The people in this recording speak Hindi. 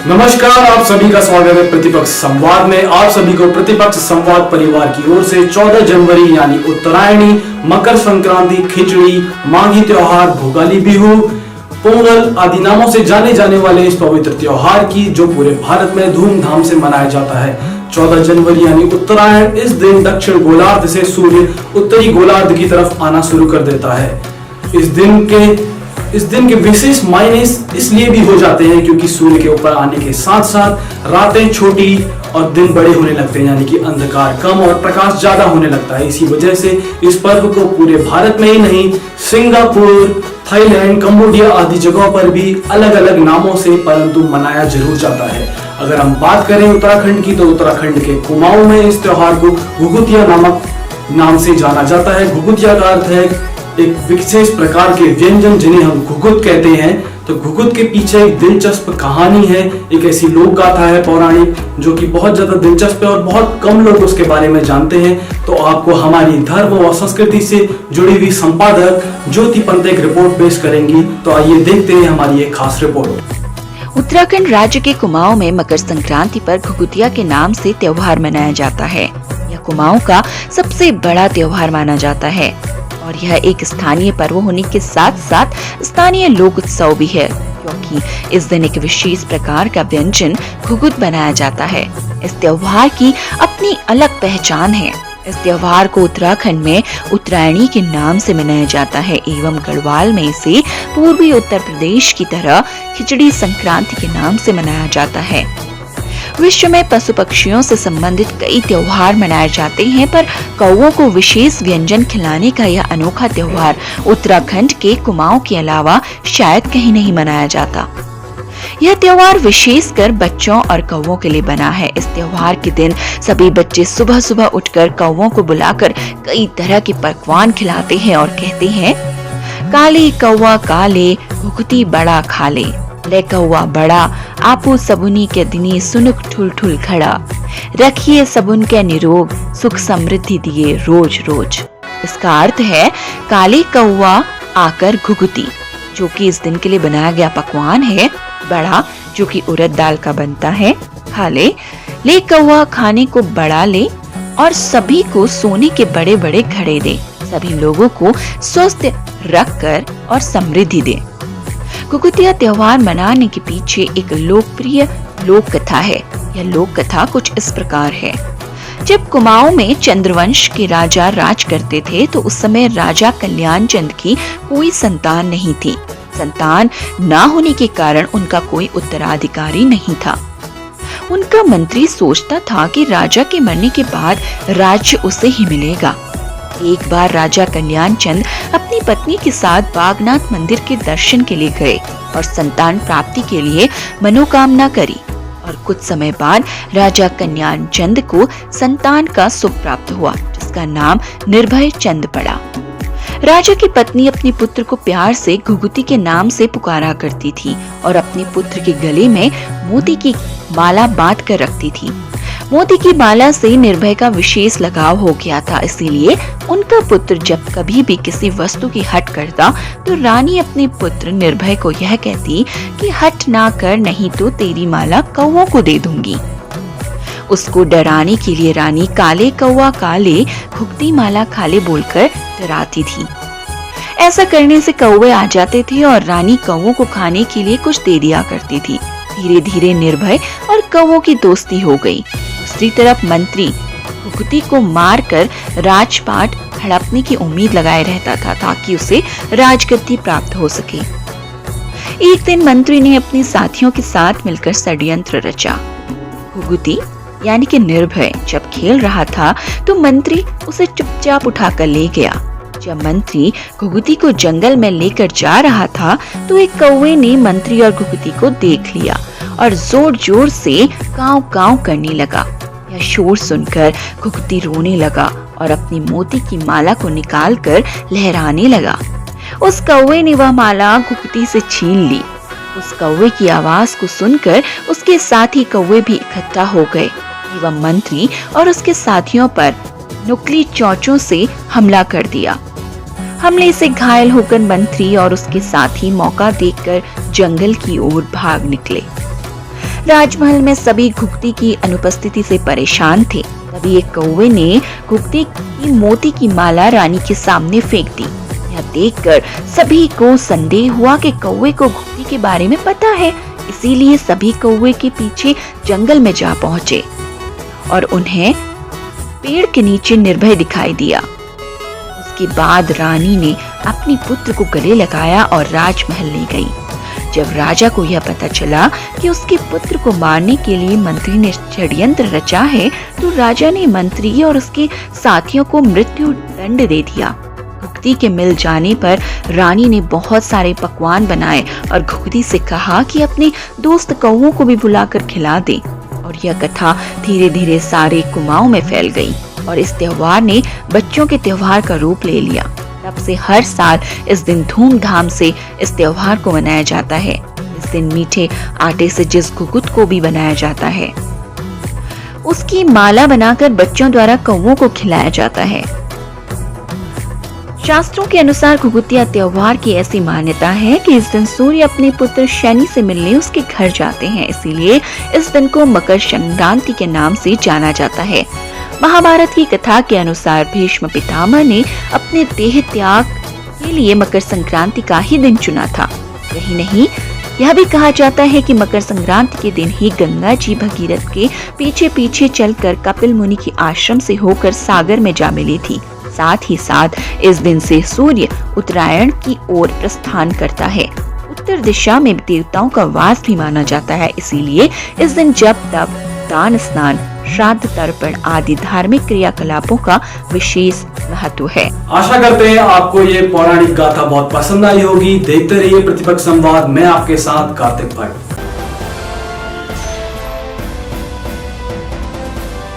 नमस्कार, आप सभी का स्वागत है प्रतिपक्ष संवाद में। आप सभी को प्रतिपक्ष संवाद परिवार की ओर से 14 जनवरी यानी उत्तरायणी, मकर संक्रांति, खिचड़ी, माघी त्योहार, भोगाली बिहू, पोंगल आदि नामों से जाने जाने वाले इस पवित्र त्योहार की जो पूरे भारत में धूमधाम से मनाया जाता है। 14 जनवरी यानी उत्तरायण, इस दिन दक्षिण गोलार्ध से सूर्य उत्तरी गोलार्ध की तरफ आना शुरू कर देता है। इस दिन के विशेष मायने इसलिए भी हो जाते हैं क्योंकि सूर्य के ऊपर आने के साथ साथ रातें छोटी और दिन बड़े होने लगते हैं, यानी कि अंधकार कम और प्रकाश ज्यादा होने लगता है। इसी वजह से इस पर्व को पूरे भारत में ही नहीं, सिंगापुर, थाईलैंड, कंबोडिया आदि जगहों पर भी अलग अलग नामों से परंतु मनाया जरूर जाता है। अगर हम बात करें उत्तराखंड की, तो उत्तराखंड के कुमाऊं में इस त्योहार को घुघुतिया नामक नाम से जाना जाता है। घुघुतिया का अर्थ है एक विशेष प्रकार के व्यंजन जिन्हें हम घुघुत कहते हैं। तो घुघुत के पीछे एक दिलचस्प कहानी है, एक ऐसी लोक गाथा है पौराणिक जो कि बहुत ज्यादा दिलचस्प है और बहुत कम लोग उसके बारे में जानते हैं। तो आपको हमारी धर्म और संस्कृति से जुड़ी हुई संपादक ज्योति पंत एक रिपोर्ट पेश करेंगी। तो आइए देखते हैं हमारी एक खास रिपोर्ट। उत्तराखंड राज्य के कुमाऊं में मकर संक्रांति पर घुघुतिया के नाम से त्योहार मनाया जाता है। यह कुमाऊं का सबसे बड़ा त्योहार माना जाता है और यह एक स्थानीय पर्व होने के साथ साथ स्थानीय लोक उत्सव भी है, क्योंकि इस दिन एक विशेष प्रकार का व्यंजन घुघुत बनाया जाता है। इस त्योहार की अपनी अलग पहचान है। इस त्योहार को उत्तराखंड में उत्तरायणी के नाम से मनाया जाता है एवं गढ़वाल में इसे पूर्वी उत्तर प्रदेश की तरह खिचड़ी संक्रांति के नाम से मनाया जाता है। विश्व में पशु पक्षियों से संबंधित कई त्योहार मनाए जाते हैं, पर कौवों को विशेष व्यंजन खिलाने का यह अनोखा त्योहार उत्तराखंड के कुमाऊं के अलावा शायद कहीं नहीं मनाया जाता। यह त्योहार विशेषकर बच्चों और कौवों के लिए बना है। इस त्योहार के दिन सभी बच्चे सुबह सुबह उठकर कौवों को बुलाकर कई तरह के पकवान खिलाते हैं और कहते हैं, काले कौवा काले घुघुती बड़ा खा ले कौवा बड़ा आपू सबुनी के दिनी सुनुक ठुल ठुल खड़ा, रखिए सबुन के निरोग सुख समृद्धि दिए रोज रोज। इसका अर्थ है काले कौवा आकर घुघुती, जो कि इस दिन के लिए बनाया गया पकवान है, बड़ा जो कि उड़द दाल का बनता है, खा ले कौवा खाने को बड़ा ले और सभी को सोने के बड़े बड़े घड़े दे, सभी लोगों को स्वस्थ रख कर और समृद्धि दे। घुघुतिया त्योहार मनाने के पीछे एक लोकप्रिय लोक कथा है। यह लोक कथा कुछ इस प्रकार है। जब कुमाऊं में चंद्रवंश के राजा राज करते थे तो उस समय राजा कल्याण चंद की कोई संतान नहीं थी। संतान ना होने के कारण उनका कोई उत्तराधिकारी नहीं था। उनका मंत्री सोचता था कि राजा के मरने के बाद राज्य उसे ही मिलेगा। एक बार राजा कल्याण चंद अपनी पत्नी के साथ बागनाथ मंदिर के दर्शन के लिए गए और संतान प्राप्ति के लिए मनोकामना करी और कुछ समय बाद राजा कल्याण चंद को संतान का सुख प्राप्त हुआ, जिसका नाम निर्भय चंद पड़ा। राजा की पत्नी अपने पुत्र को प्यार से घुघुती के नाम से पुकारा करती थी और अपने पुत्र के गले में मोती की माला बांध कर रखती थी। मोती की माला से निर्भय का विशेष लगाव हो गया था, इसीलिए उनका पुत्र जब कभी भी किसी वस्तु की हट करता तो रानी अपने पुत्र निर्भय को यह कहती कि हट ना कर, नहीं तो तेरी माला कौवों को दे दूंगी। उसको डराने के लिए रानी काले कौवा काले घुघुती माला खाले बोलकर डराती थी। ऐसा करने से कौवे आ जाते थे और रानी कौवों को खाने के लिए कुछ दे दिया करती थी। धीरे धीरे निर्भय और कौवों की दोस्ती हो गई। दूसरी तरफ मंत्री घुघुती को मारकर राजपाट हड़पने की उम्मीद लगाए रहता था ताकि उसे राजगद्दी प्राप्त हो सके। एक दिन मंत्री ने अपने साथियों के साथ मिलकर षड्यंत्र रचा। घुघुती यानी कि निर्भय जब खेल रहा था तो मंत्री उसे चुपचाप उठाकर ले गया। जब मंत्री घुघुती को जंगल में लेकर जा रहा था तो एक कौवे ने मंत्री और घुघुती को देख लिया और जोर जोर से काव काव करने लगा। यह शोर सुनकर घुघुती रोने लगा और अपनी मोती की माला को निकालकर लहराने लगा। उस कौवे ने वह माला घुघुती से छीन ली। उस कौवे की आवाज को सुनकर उसके साथी कौवे भी इकट्ठा हो गए एवं मंत्री और उसके साथियों पर नुकीली चोंचों से हमला कर दिया। हमले से घायल होकर मंत्री और उसके साथी मौका देखकर जंगल की ओर भाग निकले। राजमहल में सभी घुघती की अनुपस्थिति से परेशान थे। तभी एक कौवे ने घुघती की मोती की माला रानी के सामने फेंक दी। यह देखकर सभी को संदेह हुआ कि कौवे को घुघती के बारे में पता है, इसीलिए सभी कौवे के पीछे जंगल में जा पहुंचे और उन्हें पेड़ के नीचे निर्भय दिखाई दिया। उसके बाद रानी ने अपनी पुत्र को गले लगाया और राजमहल ले गई। जब राजा को यह पता चला कि उसके पुत्र को मारने के लिए मंत्री ने षड्यंत्र रचा है, तो राजा ने मंत्री और उसके साथियों को मृत्यु दंड दे दिया। घुघती के मिल जाने पर रानी ने बहुत सारे पकवान बनाए और घुघती से कहा कि अपने दोस्त कौवों को भी बुलाकर खिला दे। और यह कथा धीरे धीरे सारे कुमाऊं में फैल गई और इस त्योहार ने बच्चों के त्योहार का रूप ले लिया। तब से हर साल इस दिन धूमधाम से इस त्योहार को मनाया जाता है। इस दिन मीठे आटे से जिस घुघुत को भी बनाया जाता है, उसकी माला बनाकर बच्चों द्वारा कौवों को खिलाया जाता है। शास्त्रों के अनुसार घुघुतिया त्योहार की ऐसी मान्यता है कि इस दिन सूर्य अपने पुत्र शनि से मिलने उसके घर जाते हैं, इसीलिए इस दिन को मकर संक्रांति के नाम से जाना जाता है। महाभारत की कथा के अनुसार भीष्म पितामह ने अपने देह त्याग के लिए मकर संक्रांति का ही दिन चुना था। यही नहीं, यह भी कहा जाता है कि मकर संक्रांति के दिन ही गंगा जी भगीरथ के पीछे पीछे चलकर कपिल मुनि के आश्रम से होकर सागर में जा मिली थी। साथ ही साथ इस दिन से सूर्य उत्तरायण की ओर प्रस्थान करता है। उत्तर दिशा में देवताओं का वास भी माना जाता है, इसीलिए इस दिन जप तप, दान स्नान, श्राद्ध तर्पण आदि धार्मिक क्रियाकलापों का विशेष महत्व है। आशा करते हैं आपको ये पौराणिक गाथा बहुत पसंद आई होगी। देखते रहिए प्रतिपक्ष संवाद। मैं आपके साथ कार्तिक भट्ट।